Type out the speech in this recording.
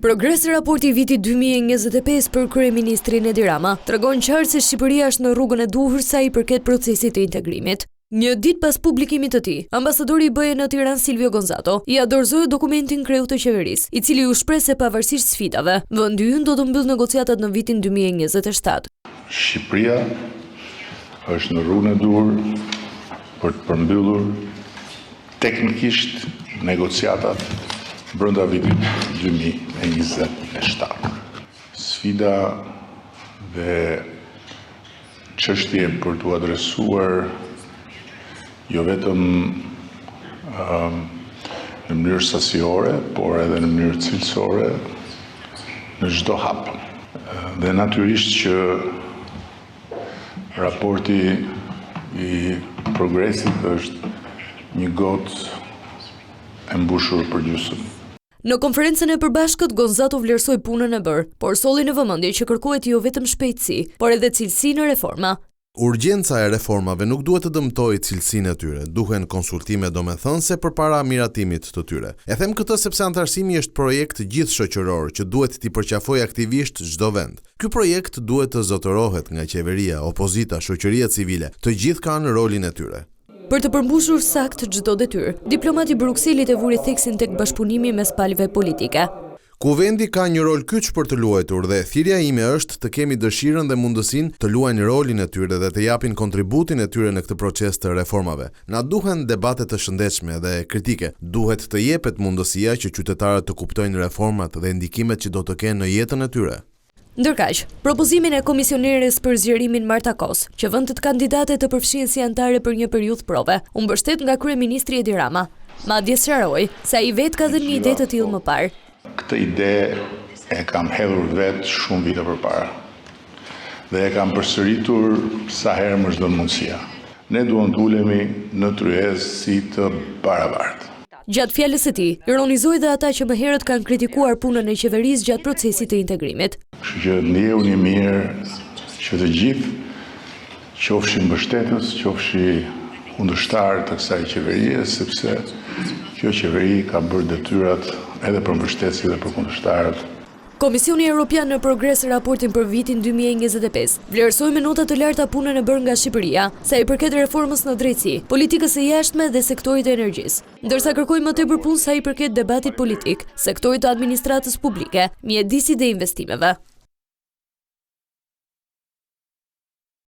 Progresi raporti i vitit 2025 për kryeministrin Edi Rama tregon qartë se Shqipëria është në rrugën e duhur sa i përket procesit të integrimit. Një ditë pas publikimit të tij, ambasadori i BE në Tiranë Silvio Gonzato i dorëzoi dokumentin kreut të qeverisë, i cili u shpreh se pavarësisht sfidave, vendi ynë do të mbyll negociatat në vitin 2027. Shqipëria është në rrugën e duhur për të përmbyllur teknikisht negociatat brenda vitit 2027. Sfida dhe çështje për t'u adresuar jo vetëm në mënyrë sasiore, por edhe në mënyrë cilësore në çdo hap. Dhe natyrisht që raporti i progresit është një gotë e mbushur për gjysmë. Në konferencën e përbashkët, Gonzato vlerësoi punën e bërë, por solli në vëmendje që kërkohet jo vetëm shpejtësi, por edhe cilësi në reforma. Urgjenca e reformave nuk duhet të dëmtojë cilësinë e tyre, duhen konsultime domethënëse përpara miratimit të tyre. E them këtë sepse antarësimi është projekt gjithëshoqëror që duhet t'i përqafojë aktivisht çdo vend. Ky projekt duhet të zotërohet nga qeveria, opozita, shoqëria civile, të gjithë kanë rolin e tyre. Për të përmbushur sakt çdo detyrë, diplomati Brukselit e vuri theksin tek bashkëpunimi mes palëve politike. Kuvendi ka një rol kyç për të luajtur dhe thirrja ime është të kemi dëshirën dhe mundësinë të luajnë rolin e tyre dhe të japin kontributin e tyre në këtë proces të reformave. Na duhen debate të shëndetshme dhe kritike. Duhet të jepet mundësia që qytetarët të kuptojnë reformat dhe ndikimet që do të kenë në jetën e tyre. Ndërkaq, propozimin e komisioneres për zgjerimin Marta Kos, që vendet kandidate të përfshihen si anëtare për një periudhë prove, u mbështet nga kryeministri Edi Rama. Madje sqaroi se ai vetë ka dhënë një ide të tillë më parë. Këtë ide e kam hedhur vetë shumë vite përpara dhe e kam përsëritur sa herë më çdo mundësia. Ne duam të ulemi në tryezë si të barabartë. Gjatë fjalës së tij, ironizoi dhe ata që më herët kanë kritikuar punën e qeverisë gjatë procesit të integrimit. Kështu që ndjehuni mirë që të gjithë qofshin mbështetës, qofshin kundërshtar të kësaj qeverie, sepse kjo qeveri ka bërë detyrat edhe për mbështetësit dhe për kundërshtarët. Komisioni Evropian në progres raportin për vitin 2025 vlerësoi me nota të larta punën e bërë nga Shqipëria sa i përket reformës në drejtësi, politikës së jashtme dhe sektorit të energjisë, ndërsa kërkoi më tepër punë sa i përket debatit politik, sektorit të administratës publike, mjedisit dhe investimeve.